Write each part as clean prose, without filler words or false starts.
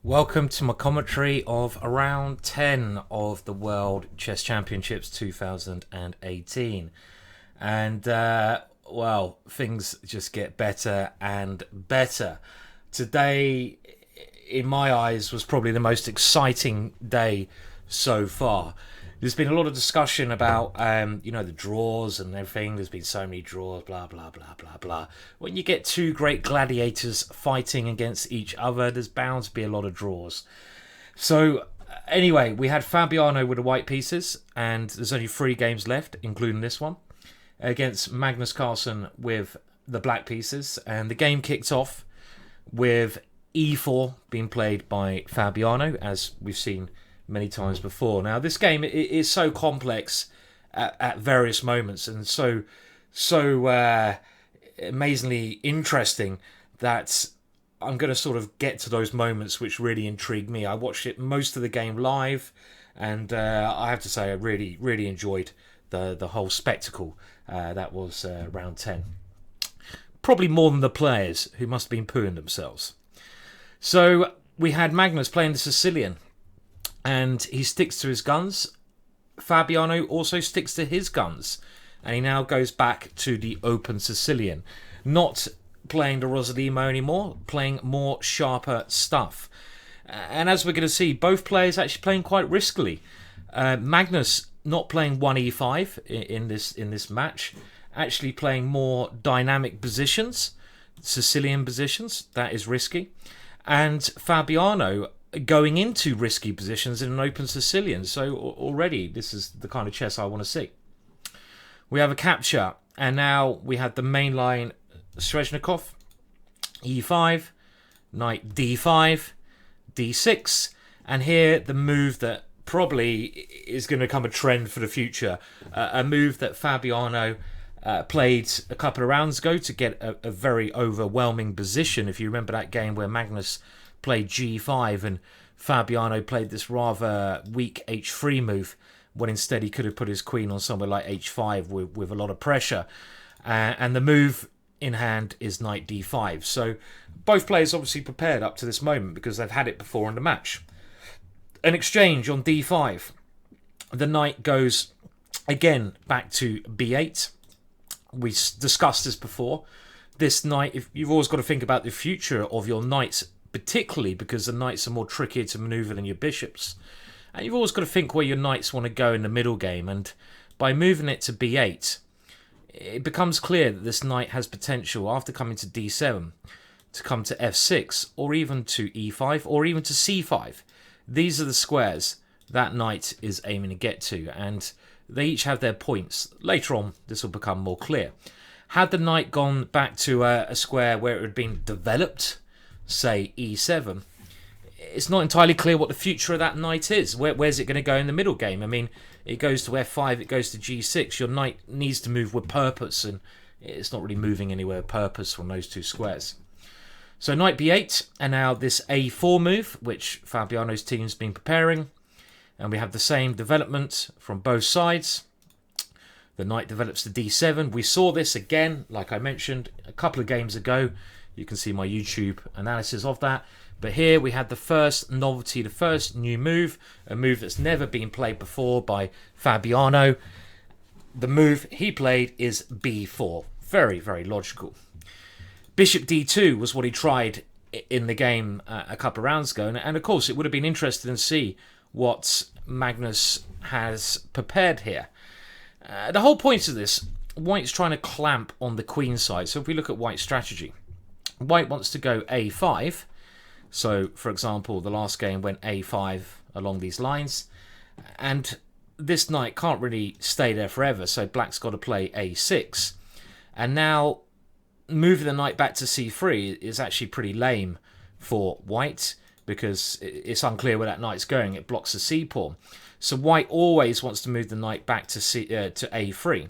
Welcome to my commentary of round 10 of the World Chess Championships 2018. And, well, things just get better and better. Today, in my eyes, was probably the most exciting day so far. There's been a lot of discussion about, the draws and everything. There's been so many draws, blah, blah, blah, blah, blah. When you get two great gladiators fighting against each other, there's bound to be a lot of draws. So, anyway, we had Fabiano with the white pieces, and there's only 3 games left, including this one, against Magnus Carlsen with the black pieces. And the game kicked off with e4 being played by Fabiano, as we've seen many times before. Now, this game is so complex at various moments and so amazingly interesting that I'm going to sort of get to those moments which really intrigued me. I watched it most of the game live, and I have to say I really, really enjoyed the whole spectacle that was round 10. Probably more than the players, who must have been pooing themselves. So we had Magnus playing the Sicilian, and he sticks to his guns. Fabiano also sticks to his guns, and he now goes back to the open Sicilian, not playing the Rosalimo anymore, playing more sharper stuff. And as we're going to see, both players actually playing quite riskily. Magnus not playing 1e5 in this match, actually playing more dynamic positions, Sicilian positions. That is risky. And Fabiano going into risky positions in an open Sicilian. So already this is the kind of chess I want to see. We have a capture, and now we have the main line Srezhnikov, e5, knight d5, d6, and here the move that probably is going to become a trend for the future, a move that Fabiano played a couple of rounds ago to get a very overwhelming position. If you remember that game where Magnus played g5 and Fabiano played this rather weak h3 move, when instead he could have put his queen on somewhere like h5 with a lot of pressure. And the move in hand is knight d5. So both players obviously prepared up to this moment because they've had it before in the match. An exchange on d5. The knight goes again back to b8. We discussed this before. This knight, if you've always got to think about the future of your knights, particularly because the knights are more trickier to maneuver than your bishops. And you've always got to think where your knights want to go in the middle game. And by moving it to b8, it becomes clear that this knight has potential, after coming to d7, to come to f6, or even to e5, or even to c5. These are the squares that knight is aiming to get to, and they each have their points. Later on, this will become more clear. Had the knight gone back to a square where it had been developed, say e7, it's not entirely clear what the future of that knight is. Where's it going to go in the middle game? I mean, it goes to f5, it goes to g6. Your knight needs to move with purpose, and it's not really moving anywhere with purpose from those two squares. So knight b8, and now this a4 move, which Fabiano's team's been preparing. And we have the same development from both sides. The knight develops to d7. We saw this again, like I mentioned, a couple of games ago. You can see my YouTube analysis of that. But here we had the first novelty, the first new move, a move that's never been played before by Fabiano. The move he played is b4. Very, very logical. Bishop d2 was what he tried in the game a couple of rounds ago. And of course, it would have been interesting to see what Magnus has prepared here. The whole point of this, White's trying to clamp on the queen side. So if we look at White's strategy, White wants to go a5. So, for example, the last game went a5 along these lines. And this knight can't really stay there forever, so Black's got to play a6. And now, moving the knight back to c3 is actually pretty lame for White, because it's unclear where that knight's going. It blocks the c pawn. So White always wants to move the knight back to a3,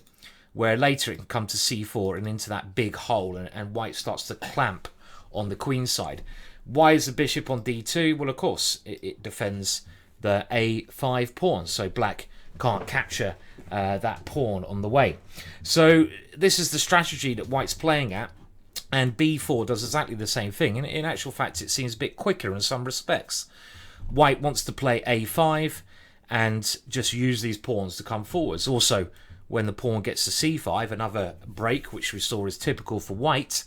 where later it can come to c4 and into that big hole, and White starts to clamp on the queen side. Why is the bishop on d2? Well, of course, it defends the a5 pawn, so black can't capture that pawn on the way. So this is the strategy that white's playing at, and b4 does exactly the same thing. In actual fact, it seems a bit quicker in some respects. White wants to play a5 and just use these pawns to come forwards. Also, when the pawn gets to c5, another break, which we saw is typical for white,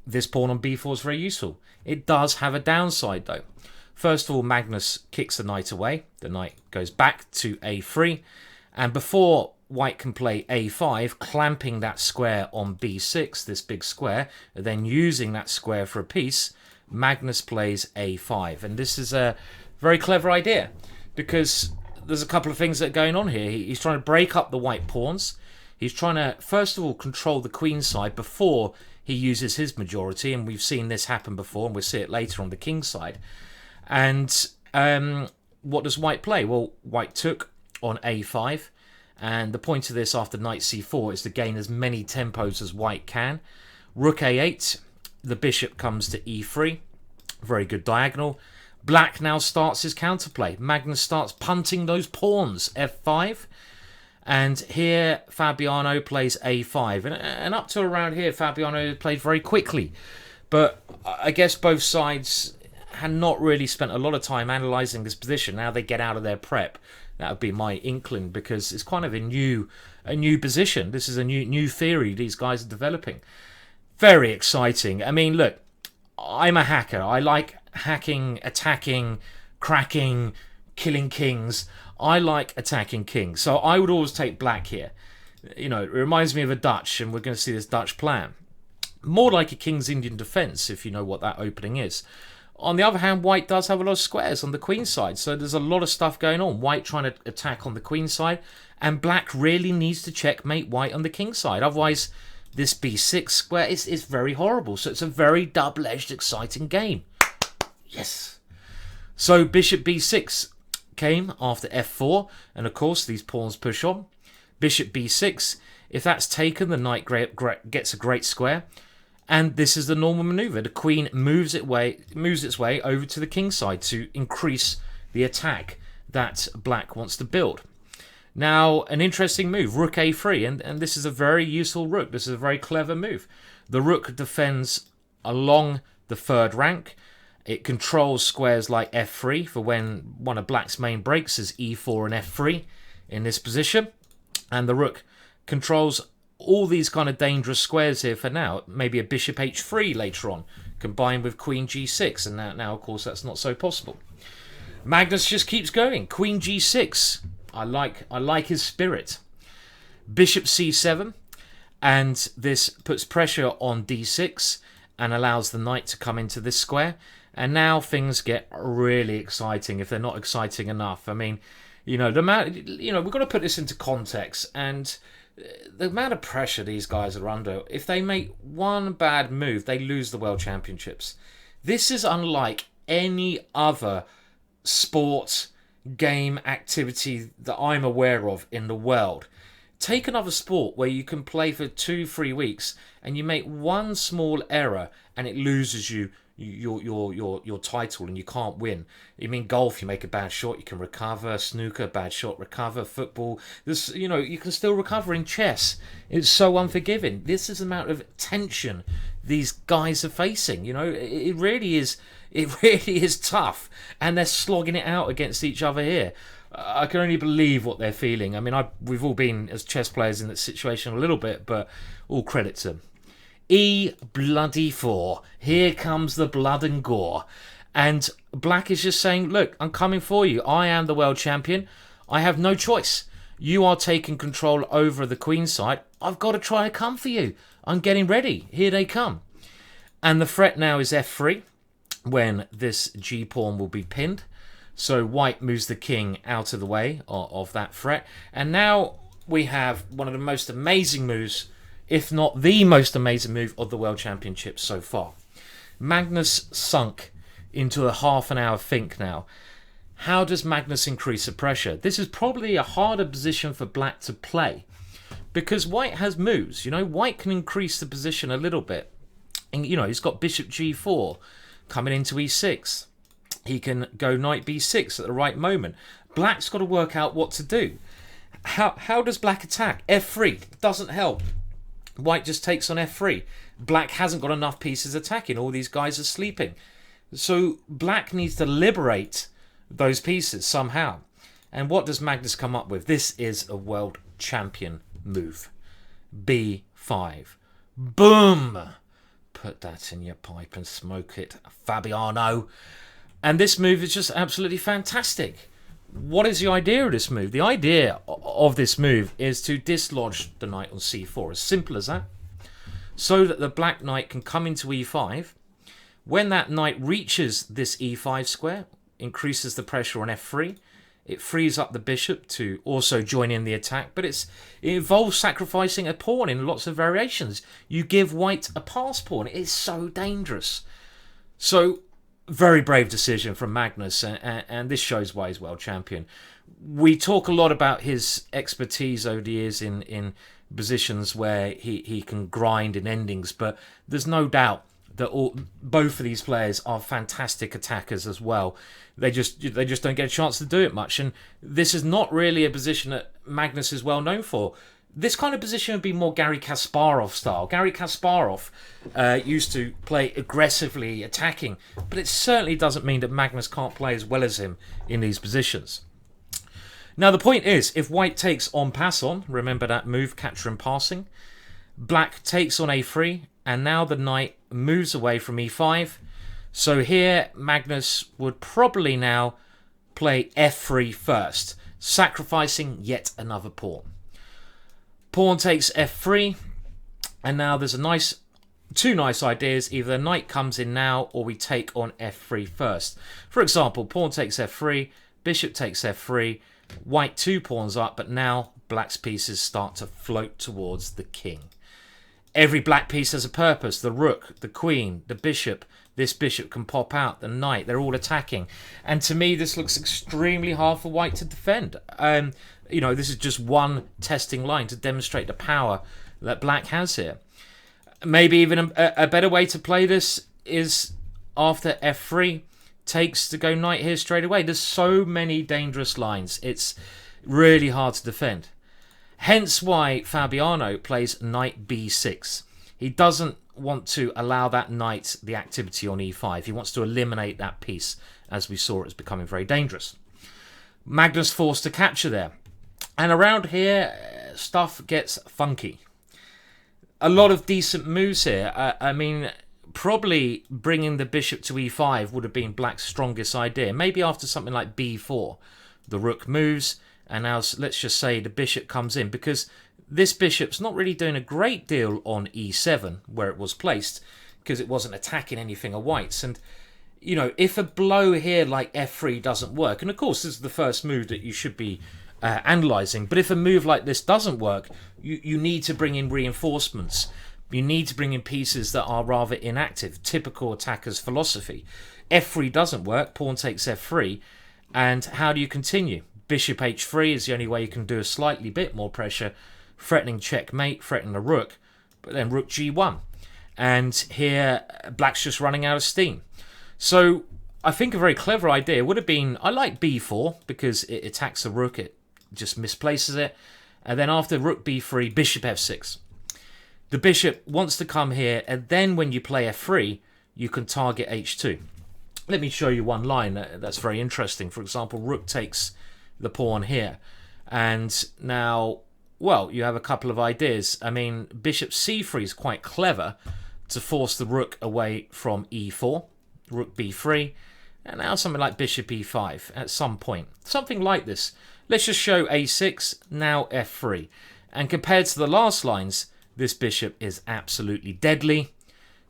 this pawn on b4 is very useful. It does have a downside, though. First of all, Magnus kicks the knight away. The knight goes back to a3. And before white can play a5, clamping that square on b6, this big square, and then using that square for a piece, Magnus plays a5. And this is a very clever idea, because there's a couple of things that are going on here. He's trying to break up the white pawns. He's trying to, first of all, control the queen side before he uses his majority, and we've seen this happen before, and we'll see it later on the king side. And what does white play? Well, white took on a5, and the point of this after knight c4 is to gain as many tempos as white can. Rook a8, the bishop comes to e3, very good diagonal. Black now starts his counterplay. Magnus starts punting those pawns, f5. And here Fabiano plays a5. And up to around here, Fabiano played very quickly. But I guess both sides had not really spent a lot of time analysing this position. Now they get out of their prep. That would be my inkling, because it's kind of a new position. This is a new theory these guys are developing. Very exciting. I mean, look, I'm a hacker. I like hacking, attacking, cracking, killing kings. I like attacking kings. So I would always take black here. You know, it reminds me of a Dutch, and we're going to see this Dutch plan. More like a King's Indian defence, if you know what that opening is. On the other hand, white does have a lot of squares on the queen side, so there's a lot of stuff going on. White trying to attack on the queen side, and black really needs to checkmate white on the king side. Otherwise, this b6 square is very horrible. So it's a very double-edged, exciting game. Yes. So bishop b6 came after f4, and of course these pawns push on. Bishop b6. If that's taken, the knight gets a great square. And this is the normal maneuver. The queen moves its way over to the king side to increase the attack that black wants to build. Now, an interesting move, rook a3, and this is a very useful rook. This is a very clever move. The rook defends along the third rank. It controls squares like f3 for when one of black's main breaks is e4 and f3 in this position. And the rook controls all these kind of dangerous squares here for now. Maybe a bishop h3 later on, combined with queen g6, and now of course that's not so possible. Magnus just keeps going. Queen g6. I like his spirit. Bishop c7, and this puts pressure on d6 and allows the knight to come into this square. And now things get really exciting, if they're not exciting enough. I mean, we've got to put this into context, and the amount of pressure these guys are under, if they make one bad move, they lose the World Championships. This is unlike any other sport, game, activity that I'm aware of in the world. Take another sport where you can play for 2-3 weeks and you make one small error and it loses you your title and you can't win. You mean golf, you make a bad shot, you can recover. Snooker, bad shot, recover. Football, this, you can still recover. In chess, it's so unforgiving. This is the amount of tension these guys are facing. It really is tough, and they're slogging it out against each other here. I can only believe what they're feeling. I mean, we've all been as chess players in that situation a little bit, but all credit to them. E4. Here comes the blood and gore. And black is just saying, look, I'm coming for you. I am the world champion. I have no choice. You are taking control over the queen side. I've got to try and come for you. I'm getting ready. Here they come. And the threat now is f3, when this g-pawn will be pinned. So white moves the king out of the way of that threat. And now we have one of the most amazing moves, if not the most amazing move of the World Championships so far. Magnus sunk into a half an hour think now. How does Magnus increase the pressure? This is probably a harder position for black to play, because white has moves. White can increase the position a little bit. And, he's got bishop g4 coming into e6. He can go knight b6 at the right moment. Black's got to work out what to do. How does black attack? f3 doesn't help. White just takes on f3. Black hasn't got enough pieces attacking. All these guys are sleeping. So black needs to liberate those pieces somehow. And what does Magnus come up with? This is a world champion move. b5. Boom! Put that in your pipe and smoke it, Fabiano. And this move is just absolutely fantastic. What is the idea of this move? The idea of this move is to dislodge the knight on c4. As simple as that. So that the black knight can come into e5. When that knight reaches this e5 square, increases the pressure on f3. It frees up the bishop to also join in the attack, but it involves sacrificing a pawn in lots of variations. You give white a pass pawn. It is so dangerous. So, very brave decision from Magnus, and this shows why he's world champion. We talk a lot about his expertise over the years in positions where he can grind in endings, but there's no doubt that both of these players are fantastic attackers as well. They just don't get a chance to do it much, and this is not really a position that Magnus is well known for. This kind of position would be more Garry Kasparov style. Garry Kasparov used to play aggressively attacking, but it certainly doesn't mean that Magnus can't play as well as him in these positions. Now the point is, if white takes on pass on, remember that move, capture and passing, black takes on a3, and now the knight moves away from e5. So here Magnus would probably now play f3 first, sacrificing yet another pawn. Pawn takes f3, and now there's two nice ideas. Either the knight comes in now, or we take on f3 first. For example, pawn takes f3, bishop takes f3, white 2 pawns up, but now black's pieces start to float towards the king. Every black piece has a purpose. The rook, the queen, the bishop. This bishop can pop out, the knight. They're all attacking. And to me, this looks extremely hard for white to defend. This is just one testing line to demonstrate the power that black has here. Maybe even a better way to play this is after f3 takes to go knight here straight away. There's so many dangerous lines. It's really hard to defend. Hence why Fabiano plays knight b6. He doesn't want to allow that knight the activity on e5. He wants to eliminate that piece, as we saw it as becoming very dangerous. Magnus forced to capture there. And around here, stuff gets funky. A lot of decent moves here. Probably bringing the bishop to e5 would have been black's strongest idea. Maybe after something like b4. The rook moves, and now let's just say the bishop comes in, because this bishop's not really doing a great deal on e7, where it was placed, because it wasn't attacking anything of white's. And, if a blow here like f3 doesn't work, and of course this is the first move that you should be analysing, but if a move like this doesn't work, you need to bring in reinforcements. You need to bring in pieces that are rather inactive, typical attacker's philosophy. f3 doesn't work, pawn takes f3, and how do you continue? Bishop h3 is the only way you can do a slightly bit more pressure, threatening checkmate, threatening the rook, but then rook g1. And here, black's just running out of steam. So, I think a very clever idea would have been, I like b4, because it attacks the rook, it just misplaces it. And then after rook b3, bishop f6. The bishop wants to come here, and then when you play f3, you can target h2. Let me show you one line that's very interesting. For example, rook takes the pawn here. And now, well, you have a couple of ideas. Bishop c3 is quite clever to force the rook away from e4, rook b3, and now something like bishop e5 at some point. Something like this. Let's just show a6, now f3. And compared to the last lines, this bishop is absolutely deadly,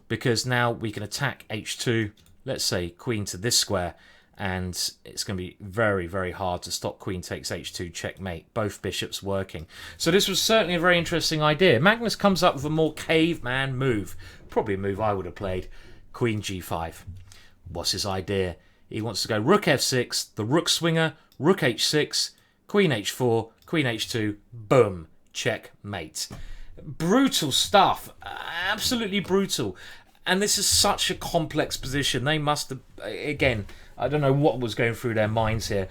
because now we can attack h2, let's say queen to this square, and it's going to be very, very hard to stop queen takes h2 checkmate. Both bishops working. So this was certainly a very interesting idea. Magnus comes up with a more caveman move. Probably a move I would have played. Queen g5. What's his idea? He wants to go rook f6, the rook swinger, rook h6, queen h4, queen h2, boom, checkmate. Brutal stuff. Absolutely brutal. And this is such a complex position. They must have, again, I don't know what was going through their minds here.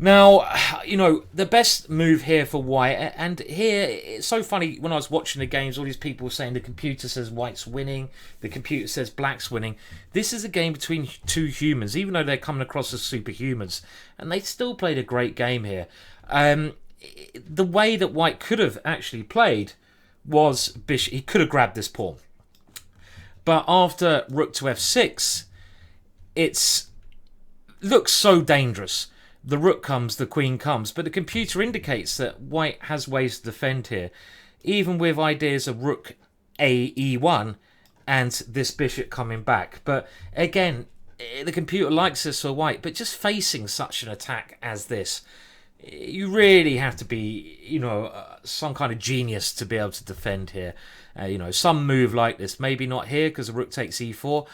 Now, you know, the best move here for white, and here, it's so funny, when I was watching the games, all these people were saying the computer says white's winning, the computer says black's winning. This is a game between two humans, even though they're coming across as superhumans, and they still played a great game here. The way that white could have actually played was bishop. He could have grabbed this pawn. But after rook to f6, it looks so dangerous. The rook comes, the queen comes, but the computer indicates that white has ways to defend here, even with ideas of rook a e1 and this bishop coming back. But again, the computer likes this for white, but just facing such an attack as this, you really have to be, you know, some kind of genius to be able to defend here. You know, some move like this, maybe not here because the rook takes e4,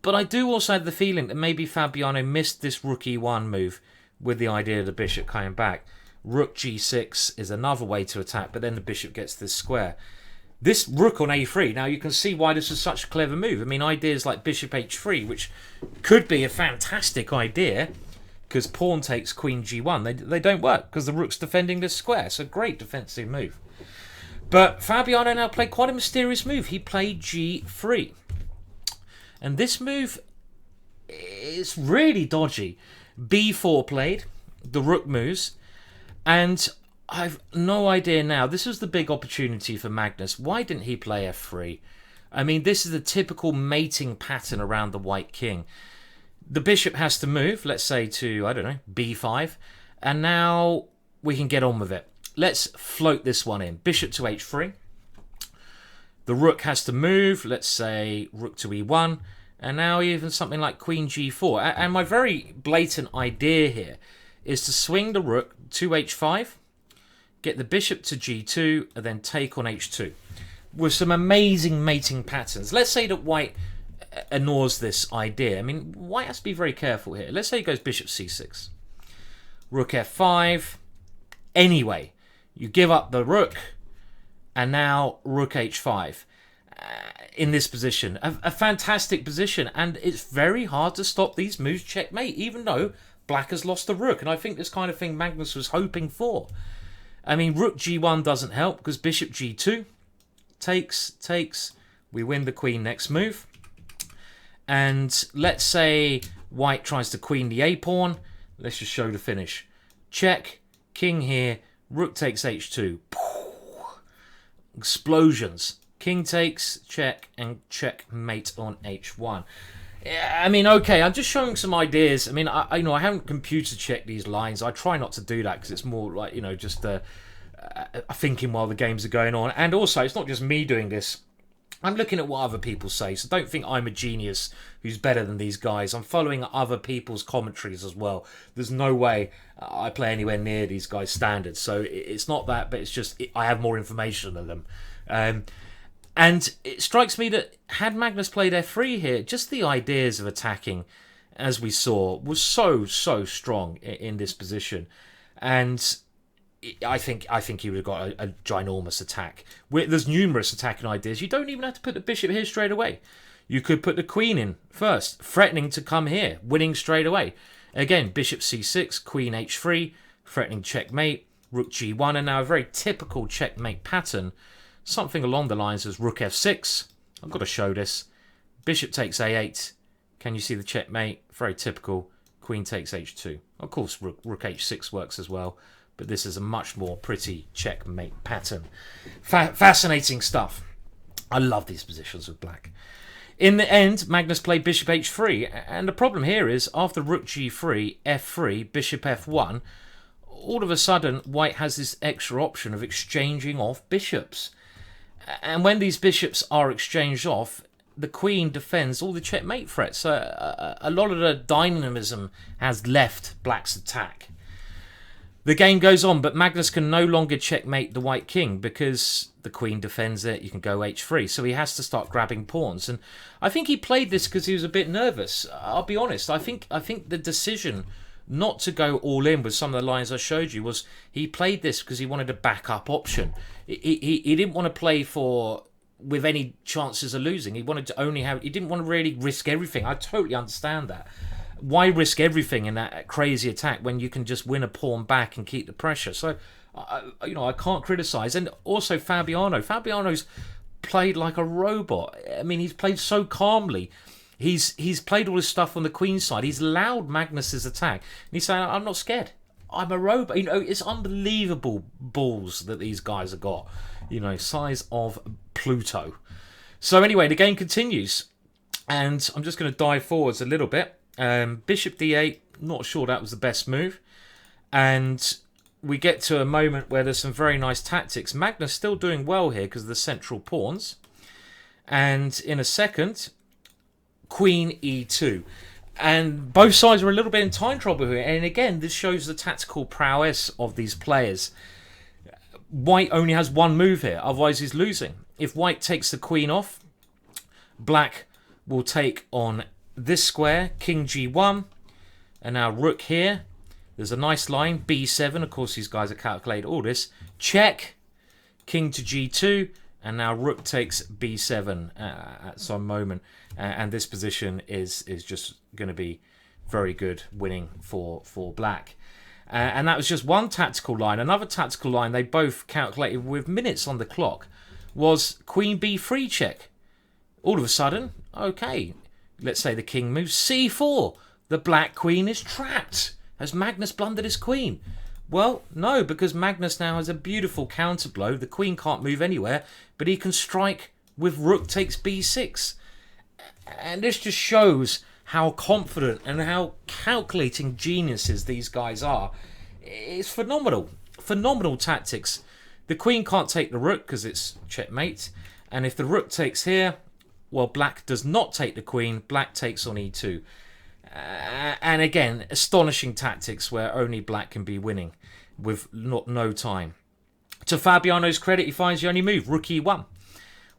but I do also have the feeling that maybe Fabiano missed this rook e1 move with the idea of the bishop coming back. Rook g6 is another way to attack, but then the bishop gets this square. This rook on a3, now you can see why this was such a clever move. I mean, ideas like bishop h3, which could be a fantastic idea, because pawn takes queen g1. They don't work, because the rook's defending this square. It's a great defensive move. But Fabiano now played quite a mysterious move. He played g3. And this move is really dodgy. b4 played, the rook moves, and I've no idea now. This was the big opportunity for Magnus. Why didn't he play f3? I mean, this is the typical mating pattern around the white king. The bishop has to move, let's say to, I don't know, b5, and now we can get on with it. Let's float this one in. Bishop to h3. The rook has to move, let's say rook to e1, and now even something like queen g4. And my very blatant idea here is to swing the rook to h5, get the bishop to g2, and then take on h2. With some amazing mating patterns. Let's say that white ignores this idea. I mean, white has to be very careful here. Let's say he goes bishop c6. Rook f5. Anyway, you give up the rook, and now rook h5. In this position, a fantastic position, and it's very hard to stop these moves checkmate, even though black has lost the rook, and I think this kind of thing Magnus was hoping for. I mean, rook g1 doesn't help because bishop g2 takes, we win the queen next move, and let's say white tries to queen the a pawn. Let's just show the finish. Check, king here, rook takes h2, explosions. King takes, check, and checkmate on h1. Yeah, I mean, okay, I'm just showing some ideas. I mean, I you know, I haven't computer checked these lines. I try not to do that because it's more like, you know, just thinking while the games are going on. And also, it's not just me doing this. I'm looking at what other people say, so don't think I'm a genius who's better than these guys. I'm following other people's commentaries as well. There's no way I play anywhere near these guys' standards, so it's not that, but it's just I have more information than them. And it strikes me that had Magnus played f3 here, just the ideas of attacking, as we saw, was so strong in this position. And I think he would have got a ginormous attack. There's numerous attacking ideas. You don't even have to put the bishop here straight away. You could put the queen in first, threatening to come here, winning straight away. Again, bishop c6, queen h3, threatening checkmate, rook g1, and now a very typical checkmate pattern. Something along the lines as rook f6. I've got to show this. Bishop takes a8. Can you see the checkmate? Very typical. Queen takes h2. Of course, rook h6 works as well, but this is a much more pretty checkmate pattern. Fascinating stuff. I love these positions with black. In the end, Magnus played bishop h3, and the problem here is after rook g3, f3, bishop f1, all of a sudden white has this extra option of exchanging off bishops. And when these bishops are exchanged off, the queen defends all the checkmate threats. So a lot of the dynamism has left black's attack. The game goes on, but Magnus can no longer checkmate the white king because the queen defends it. You can go h3, so he has to start grabbing pawns. And I think he played this because he was a bit nervous. I'll be honest. I think the decision not to go all in with some of the lines I showed you was he played this because he wanted a backup option. He didn't want to play for with any chances of losing. He wanted to only have. He didn't want to really risk everything. I totally understand that. Why risk everything in that crazy attack when you can just win a pawn back and keep the pressure? So, I can't criticise. And also Fabiano's played like a robot. I mean, he's played so calmly. He's played all his stuff on the queen side. He's allowed Magnus's attack. And he's saying, I'm not scared. I'm a robot. It's unbelievable balls that these guys have got. Size of Pluto. So anyway, the game continues. And I'm just going to dive forwards a little bit. Bishop d8, not sure that was the best move. And we get to a moment where there's some very nice tactics. Magnus still doing well here because of the central pawns. And in a second, Queen e2. And both sides are a little bit in time trouble here. And again, this shows the tactical prowess of these players. White only has one move here, otherwise he's losing. If White takes the queen off, Black will take on this square, King g1, and now Rook here. There's a nice line, b7. Of course, these guys have calculated all this. Check, King to g2, and now Rook takes b7 at some moment. And this position is just going to be very good winning for Black. And that was just one tactical line. Another tactical line they both calculated with minutes on the clock was Queen b3 check. All of a sudden, okay, let's say the king moves c4. The Black queen is trapped. Has Magnus blundered his queen? Well, no, because Magnus now has a beautiful counter blow. The queen can't move anywhere, but he can strike with Rook takes b6. And this just shows how confident and how calculating geniuses these guys are. It's phenomenal. Phenomenal tactics. The queen can't take the rook because it's checkmate. And if the rook takes here, well, Black does not take the queen. Black takes on e2. And again, astonishing tactics where only Black can be winning with no time. To Fabiano's credit, he finds the only move, Rook e1.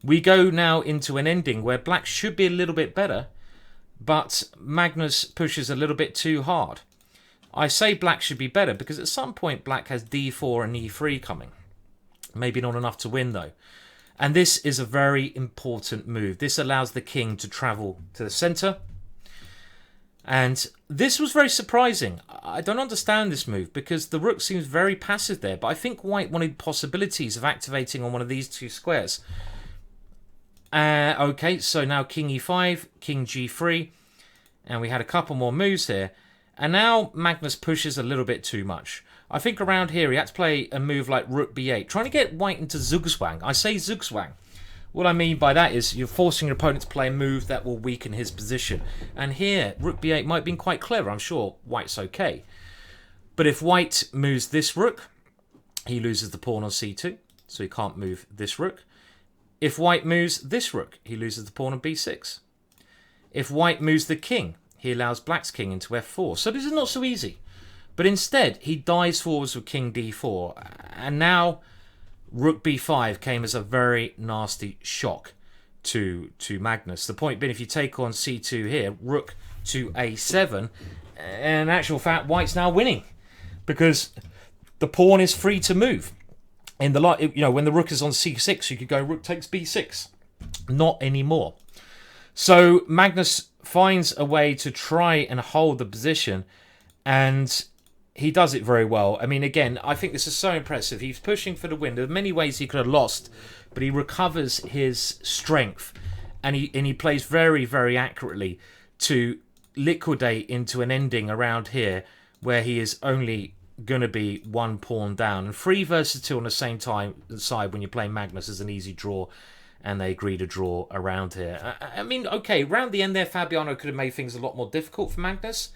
We go now into an ending where Black should be a little bit better, but Magnus pushes a little bit too hard. I say Black should be better because at some point Black has d4 and e3 coming. Maybe not enough to win though. And this is a very important move. This allows the king to travel to the centre. And this was very surprising. I don't understand this move because the rook seems very passive there. But I think White wanted possibilities of activating on one of these two squares. Okay, so now King e5, King g3. And we had a couple more moves here. And now Magnus pushes a little bit too much. I think around here he had to play a move like Rook b8. Trying to get White into Zugzwang. I say Zugzwang. What I mean by that is you're forcing your opponent to play a move that will weaken his position. And here, Rook b8 might have been quite clever. I'm sure White's okay. But if White moves this rook, he loses the pawn on c2. So he can't move this rook. If White moves this rook, he loses the pawn on b6. If White moves the king, he allows Black's king into f4. So this is not so easy. But instead, he dives forwards with king d4. And now Rook b5 came as a very nasty shock to Magnus. The point being, if you take on c2 here, Rook to a7, in actual fact, White's now winning because the pawn is free to move. In the when the rook is on c6, you could go Rook takes b6. Not anymore. So Magnus finds a way to try and hold the position, and he does it very well. I mean, again, I think this is so impressive. He's pushing for the win. There are many ways he could have lost, but he recovers his strength, and he plays very, very accurately to liquidate into an ending around here where he is only going to be one pawn down. And 3 versus 2 on the same side when you're playing Magnus is an easy draw, and they agree to draw around here. I mean, okay, around the end there, Fabiano could have made things a lot more difficult for Magnus,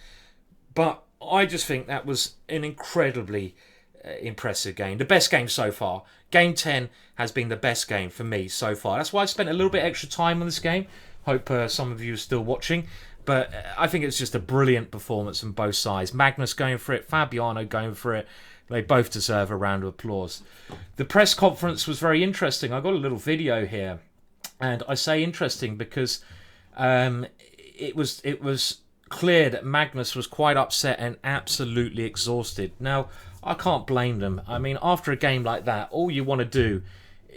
but I just think that was an incredibly impressive game. The best game so far. Game 10 has been the best game for me so far. That's why I spent a little bit extra time on this game. Hope some of you are still watching. But I think it's just a brilliant performance from both sides. Magnus going for it, Fabiano going for it. They both deserve a round of applause. The press conference was very interesting. I got a little video here. And I say interesting because it was clear that Magnus was quite upset and absolutely exhausted. Now, I can't blame them. I mean, after a game like that, all you want to do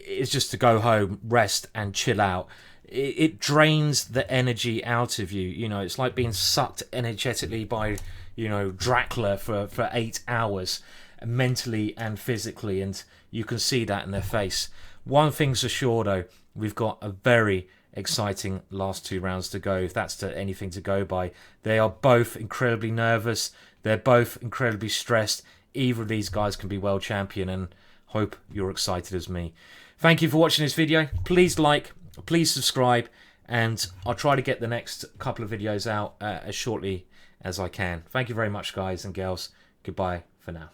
is just to go home, rest, and chill out. It drains the energy out of you. You know, it's like being sucked energetically by, you know, Dracula for 8 hours, mentally and physically, and you can see that in their face. One thing's for sure, though, we've got a very exciting last 2 rounds to go, if that's anything to go by. They are both incredibly nervous. They're both incredibly stressed. Either of these guys can be world champion, and hope you're excited as me. Thank you for watching this video. Please like, please subscribe, and I'll try to get the next couple of videos out as shortly as I can. Thank you very much, guys and girls. Goodbye for now.